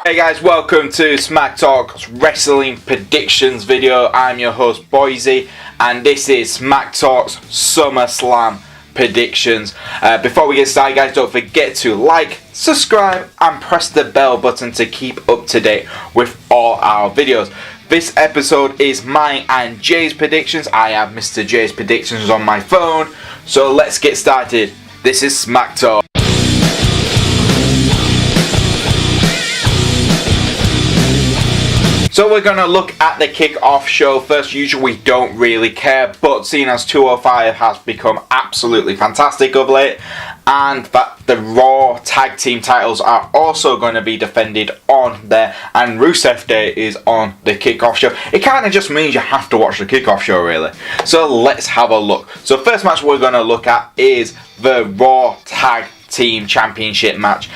Hey guys, welcome to Smack Talk's Wrestling Predictions video. I'm your host Boyze, and this is Smack Talk's SummerSlam Predictions. Before we get started, guys, don't forget to like, subscribe, and press the bell button to keep up to date with all our videos. This episode is mine and Jay's predictions. I have Mr. J's predictions on my phone, so let's get started. This is Smack Talk. So we're going to look at the kick-off show first. Usually we don't really care, but seeing as 205 has become absolutely fantastic of late, and that the Raw tag team titles are also going to be defended on there, and Rusev Day is on the kick-off show, it kind of just means you have to watch the kick-off show, really. So let's have a look. So first match we're going to look at is the Raw tag team championship match.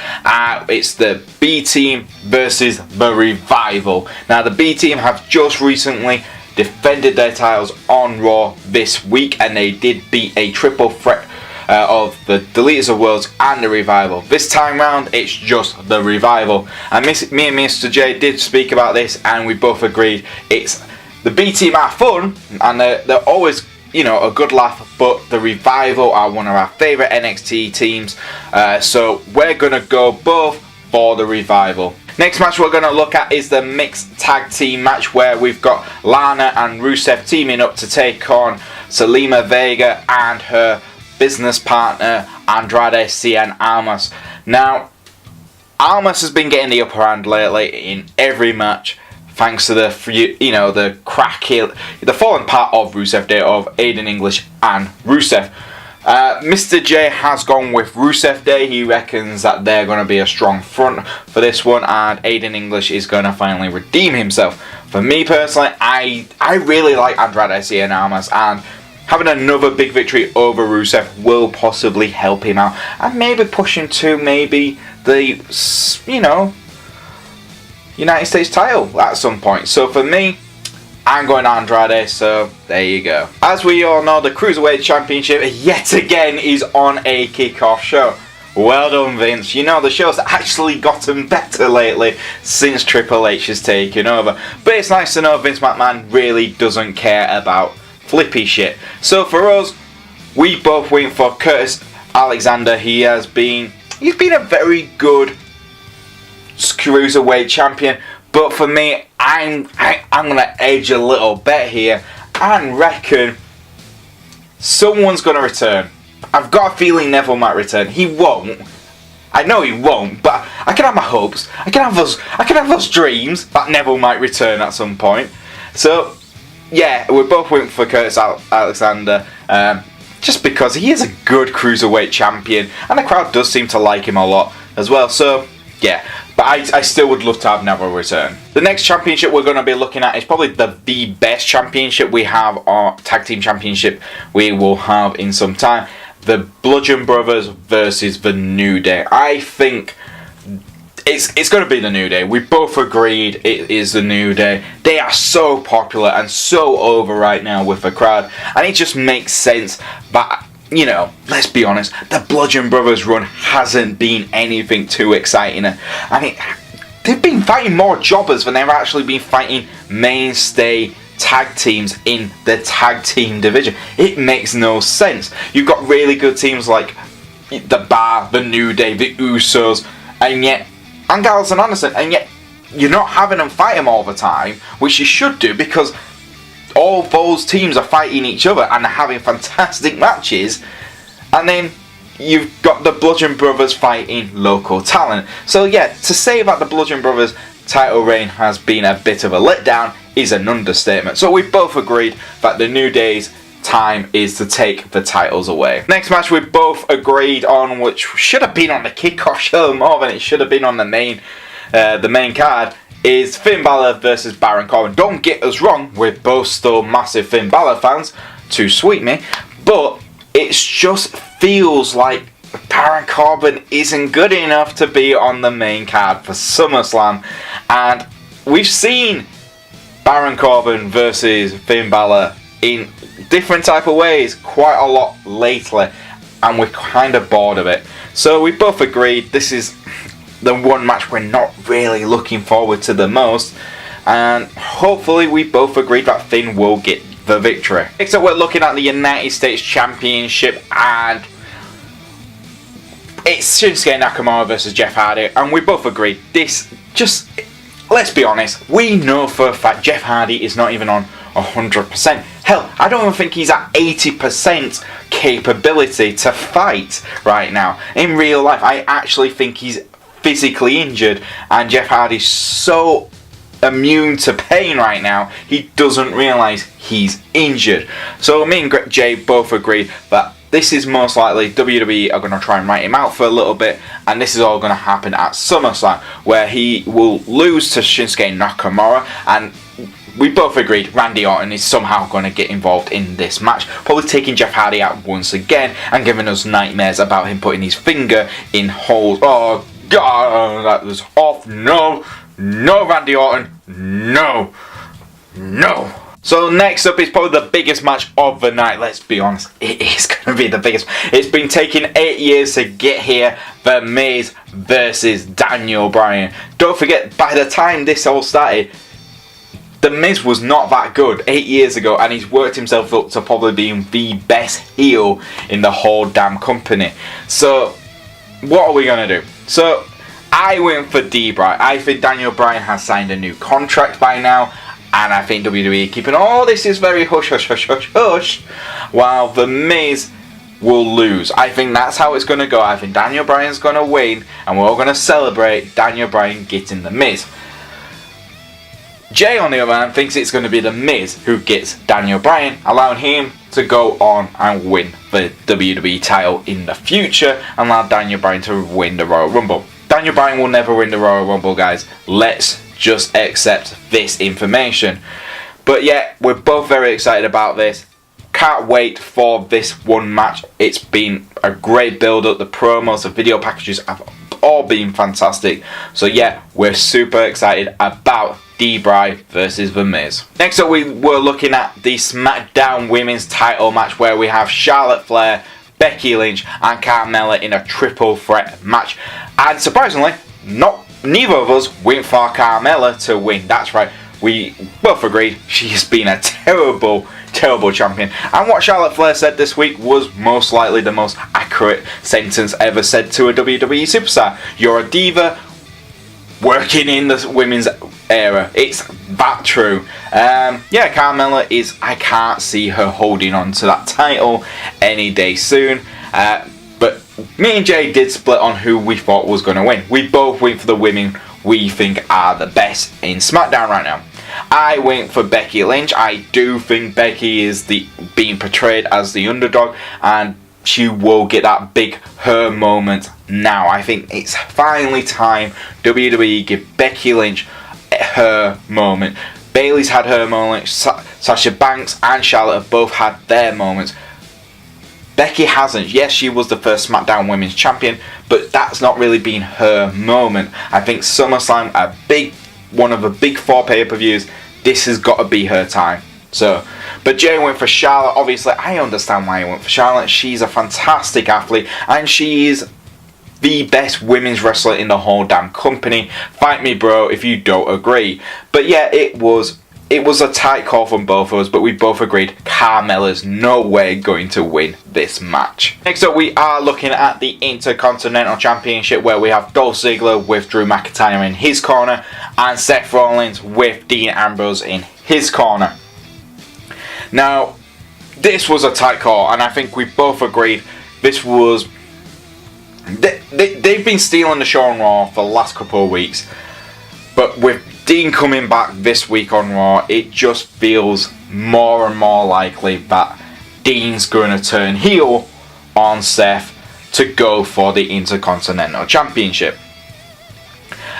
It's the B team versus the Revival. Now the B team have just recently defended their titles on Raw this week, and they did beat a triple threat of the Deleters of Worlds and the Revival. This time round it's just the Revival, and me and Mr. J did speak about this, and we both agreed it's the B team are fun and they're always, you know, a good laugh, but the Revival are one of our favourite NXT teams, so we're going to go both for the Revival. Next match we're going to look at is the mixed tag team match, where we've got Lana and Rusev teaming up to take on Zelina Vega and her business partner Andrade Cien Almas. Now, Almas has been getting the upper hand lately in every match, thanks to the fallen part of Rusev Day of Aiden English and Rusev. Mr. J has gone with Rusev Day. He reckons that they're going to be a strong front for this one, and Aiden English is going to finally redeem himself. For me personally, I really like Andrade Cien Almas, and having another big victory over Rusev will possibly help him out, and maybe push him to maybe the, United States title at some point. So for me, I'm going Andrade, so there you go. As we all know, the Cruiserweight Championship yet again is on a kickoff show. Well done, Vince. You know, the show's actually gotten better lately since Triple H has taken over. But it's nice to know Vince McMahon really doesn't care about flippy shit. So for us, we both went for Curtis Alexander. He's been a very good Cruiserweight champion, but for me, I'm gonna edge a little bet here and reckon someone's gonna return. I've got a feeling Neville might return. He won't. I know he won't, but I can have my hopes. I can have those dreams that Neville might return at some point. So yeah, we both went for Curtis Alexander, just because he is a good Cruiserweight champion, and the crowd does seem to like him a lot as well. So yeah, but I still would love to have Neville return. The next championship we're going to be looking at is probably the best championship we have, our tag team championship we will have in some time. The Bludgeon Brothers versus the New Day. I think it's going to be the New Day. We both agreed it is the New Day. They are so popular and so over right now with the crowd, and it just makes sense. But you know, let's be honest, the Bludgeon Brothers run hasn't been anything too exciting. I mean, they've been fighting more jobbers than they've actually been fighting mainstay tag teams in the tag team division. It makes no sense. You've got really good teams like the Bar, the New Day, the Usos, and Gallows and Anderson, and yet you're not having them fight them all the time, which you should do, because all those teams are fighting each other and are having fantastic matches, and then you've got the Bludgeon Brothers fighting local talent. So yeah, to say that the Bludgeon Brothers title reign has been a bit of a letdown is an understatement. So we both agreed that the New Day's time is to take the titles away. Next match we both agreed on, which should have been on the kickoff show more than it should have been on the main card, is Finn Balor versus Baron Corbin. Don't get us wrong, we're both still massive Finn Balor fans, too sweet me, but it just feels like Baron Corbin isn't good enough to be on the main card for SummerSlam, and we've seen Baron Corbin versus Finn Balor in different type of ways quite a lot lately, and we're kind of bored of it. So we both agreed this is the one match we're not really looking forward to the most. And hopefully we both agreed that Finn will get the victory. Next up, we're looking at the United States Championship, and it's Shinsuke Nakamura versus Jeff Hardy, and we both agreed this just, let's be honest, we know for a fact Jeff Hardy is not even on 100%. Hell, I don't even think he's at 80% capability to fight right now. In real life, I actually think he's physically injured, and Jeff Hardy's so immune to pain right now, he doesn't realise he's injured. So me and Jay both agreed that this is most likely WWE are going to try and write him out for a little bit, and this is all going to happen at SummerSlam, where he will lose to Shinsuke Nakamura, and we both agreed Randy Orton is somehow going to get involved in this match, probably taking Jeff Hardy out once again and giving us nightmares about him putting his finger in holes. Oh God, that was off. No, Randy Orton, no. So next up is probably the biggest match of the night. Let's be honest, it is going to be the biggest. It's been taking 8 years to get here. The Miz versus Daniel Bryan. Don't forget, by the time this all started, The Miz was not that good 8 years ago, and he's worked himself up to probably being the best heel in the whole damn company. So what are we going to do? So I went for D-Bryan. I think Daniel Bryan has signed a new contract by now, and I think WWE keeping all this is very hush, while The Miz will lose. I think that's how it's going to go. I think Daniel Bryan's going to win, and we're all going to celebrate Daniel Bryan getting The Miz. Jay, on the other hand, thinks it's going to be The Miz who gets Daniel Bryan, allowing him to go on and win the WWE title in the future, and allow Daniel Bryan to win the Royal Rumble. Daniel Bryan will never win the Royal Rumble, guys. Let's just accept this information. But yeah, we're both very excited about this. Can't wait for this one match. It's been a great build-up. The promos, the video packages have all been fantastic. So yeah, we're super excited about D-Bryan versus The Miz. Next up, we were looking at the SmackDown Women's title match, where we have Charlotte Flair, Becky Lynch and Carmella in a triple threat match. And surprisingly, neither of us went for Carmella to win. That's right, we both agreed she's been a terrible champion. And what Charlotte Flair said this week was most likely the most accurate sentence ever said to a WWE superstar. You're a diva working in the women's era. It's that true. Yeah, Carmella is, I can't see her holding on to that title any day soon. But me and Jay did split on who we thought was going to win. We both went for the women we think are the best in SmackDown right now. I went for Becky Lynch. I do think Becky is being portrayed as the underdog, and she will get that big her moment now. I think it's finally time WWE give Becky Lynch her moment. Bayley's had her moment. Sasha Banks and Charlotte have both had their moments. Becky hasn't. Yes, she was the first SmackDown Women's Champion, but that's not really been her moment. I think SummerSlam, one of the big 4 pay-per-views, this has got to be her time. So, but Jay went for Charlotte. Obviously, I understand why he went for Charlotte. She's a fantastic athlete, and she is the best women's wrestler in the whole damn company. Fight me, bro, if you don't agree. But yeah, it was a tight call from both of us, but we both agreed Carmella's no way going to win this match. Next up, we are looking at the Intercontinental Championship, where we have Dolph Ziggler with Drew McIntyre in his corner, and Seth Rollins with Dean Ambrose in his corner. Now, this was a tight call, and I think we both agreed this was... They've been stealing the show on Raw for the last couple of weeks, but with Dean coming back this week on Raw, it just feels more and more likely that Dean's going to turn heel on Seth to go for the Intercontinental Championship.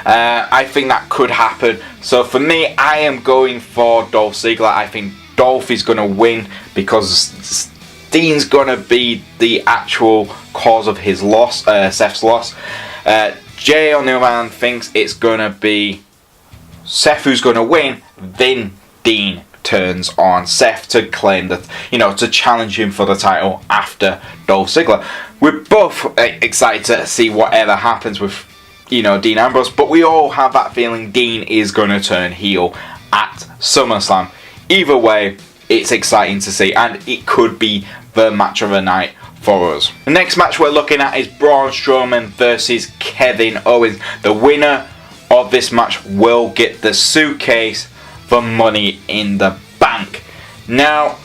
I think that could happen. So for me, I am going for Dolph Ziggler. I think Dolph is going to win because Dean's going to be the actual cause of his loss, Seth's loss. Jay, on the other hand, thinks it's going to be Seth who's going to win. Then Dean turns on Seth to claim that, to challenge him for the title after Dolph Ziggler. We're both excited to see whatever happens with Dean Ambrose, but we all have that feeling Dean is going to turn heel at SummerSlam. Either way, it's exciting to see, and it could be the match of the night for us. The next match we're looking at is Braun Strowman versus Kevin Owens. The winner of this match will get the suitcase for Money in the Bank. Now,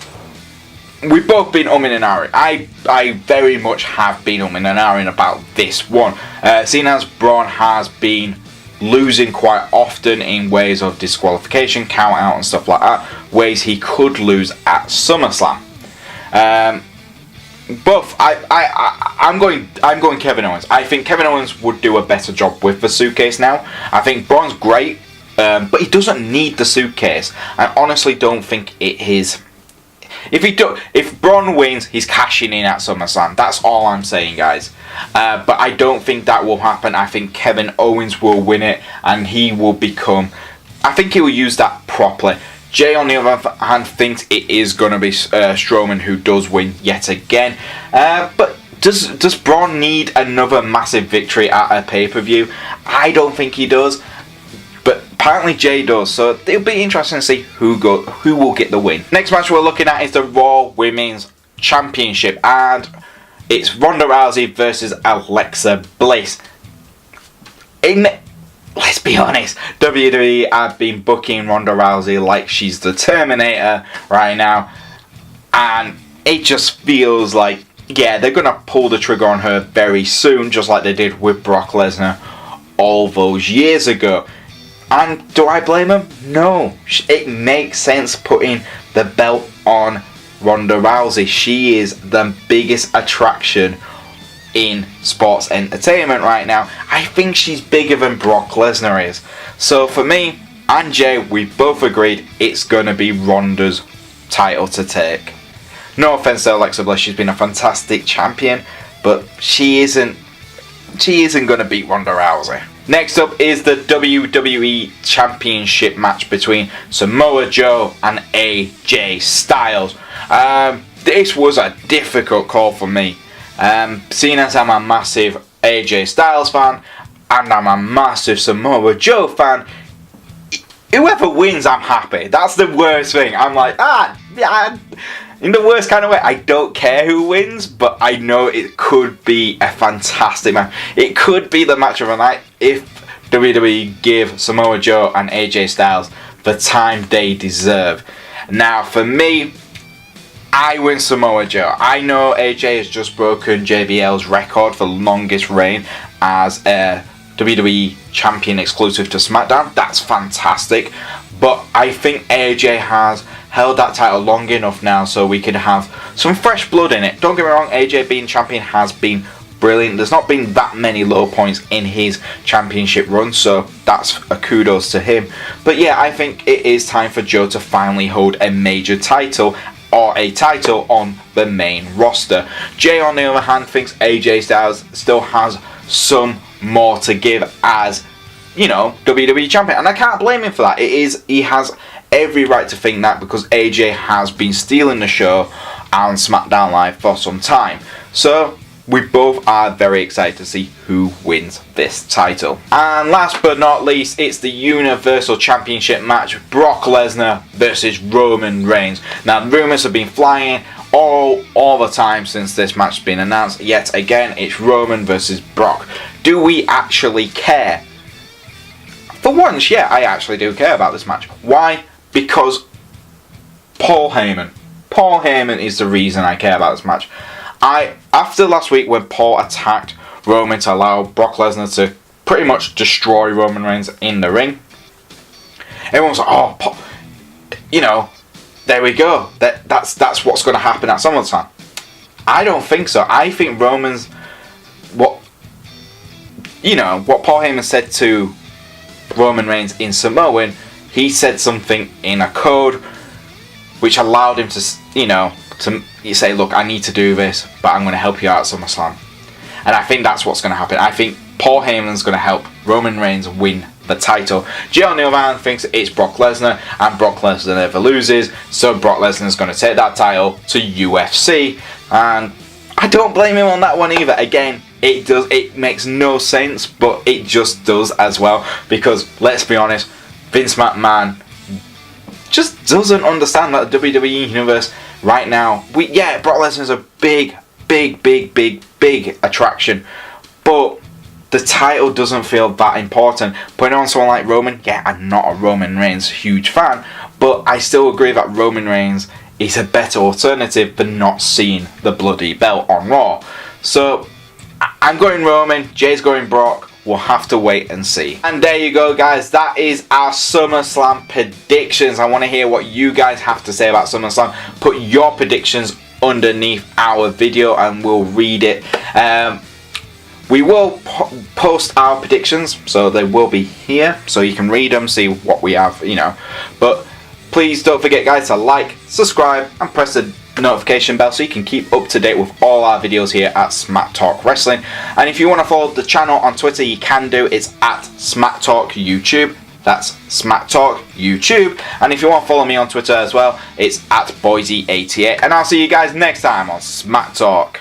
we've both been umming and ahhing. I very much have been umming and ahhing about this one. Seeing as Braun has been losing quite often in ways of disqualification, count out and stuff like that, ways he could lose at SummerSlam. But I'm going Kevin Owens. I think Kevin Owens would do a better job with the suitcase now. I think Braun's great, but he doesn't need the suitcase. I honestly don't think it is. If Braun wins, he's cashing in at SummerSlam. That's all I'm saying, guys. But I don't think that will happen. I think Kevin Owens will win it, and he will become. I think he will use that properly. Jay, on the other hand, thinks it is going to be Strowman who does win yet again. But does Braun need another massive victory at a pay-per-view? I don't think he does. But apparently Jay does. So it'll be interesting to see who will get the win. Next match we're looking at is the Raw Women's Championship. And it's Ronda Rousey versus Alexa Bliss. Let's be honest, WWE have been booking Ronda Rousey like she's the Terminator right now, and it just feels like, yeah, they're going to pull the trigger on her very soon, just like they did with Brock Lesnar all those years ago. And do I blame them? No. It makes sense putting the belt on Ronda Rousey. She is the biggest attraction in sports entertainment right now. I think she's bigger than Brock Lesnar is. So for me and Jay, we both agreed it's going to be Ronda's title to take. No offense to Alexa Bliss, she's been a fantastic champion, but she isn't going to beat Ronda Rousey. Next up is the WWE Championship match between Samoa Joe and AJ Styles. This was a difficult call for me. Seeing as I'm a massive AJ Styles fan and I'm a massive Samoa Joe fan, whoever wins, I'm happy. That's the worst thing. I'm like, in the worst kind of way, I don't care who wins, but I know it could be a fantastic match. It could be the match of the night if WWE give Samoa Joe and AJ Styles the time they deserve. Now, for me, I win Samoa Joe. I know AJ has just broken JBL's record for longest reign as a WWE champion exclusive to SmackDown. That's fantastic. But I think AJ has held that title long enough now so we can have some fresh blood in it. Don't get me wrong, AJ being champion has been brilliant. There's not been that many low points in his championship run, so that's a kudos to him. But yeah, I think it is time for Joe to finally hold a major title, or a title on the main roster. Jay, on the other hand, thinks AJ Styles still has some more to give as, WWE champion. And I can't blame him for that. He has every right to think that, because AJ has been stealing the show on SmackDown Live for some time. So we both are very excited to see who wins this title. And last but not least, it's the Universal Championship match, Brock Lesnar versus Roman Reigns. Now, rumours have been flying all the time since this match has been announced. Yet again, it's Roman versus Brock. Do we actually care? For once, yeah, I actually do care about this match. Why? Because Paul Heyman. Paul Heyman is the reason I care about this match. After last week when Paul attacked Roman to allow Brock Lesnar to pretty much destroy Roman Reigns in the ring, everyone's like, oh, Paul, there we go. That's what's going to happen at SummerSlam. I don't think so. I think Roman's what Paul Heyman said to Roman Reigns in Samoan. He said something in a code which allowed him to say, look, I need to do this, but I'm going to help you out at SummerSlam. And I think that's what's going to happen. I think Paul Heyman's going to help Roman Reigns win the title. Jay, on the other hand, thinks it's Brock Lesnar, and Brock Lesnar never loses, so Brock Lesnar's going to take that title to UFC. And I don't blame him on that one either. Again, It does. It makes no sense, but it just does as well. Because let's be honest, Vince McMahon just doesn't understand that the WWE universe right now. Brock Lesnar is a big attraction, but the title doesn't feel that important. Putting on someone like Roman, I'm not a Roman Reigns huge fan, but I still agree that Roman Reigns is a better alternative than not seeing the bloody belt on Raw. So I'm going Roman, Jay's going Brock. We'll have to wait and see. And there you go, guys. That is our SummerSlam predictions. I want to hear what you guys have to say about SummerSlam. Put your predictions underneath our video and we'll read it. We will post our predictions, so they will be here, so you can read them, see what we have, But please don't forget, guys, to like, subscribe, and press the notification bell so you can keep up to date with all our videos here at Smack Talk Wrestling. And if you want to follow the channel on Twitter, you can do. It's at Smack Talk YouTube. That's Smack Talk YouTube. And if you want to follow me on Twitter as well, it's at Boyze88. And I'll see you guys next time on Smack Talk.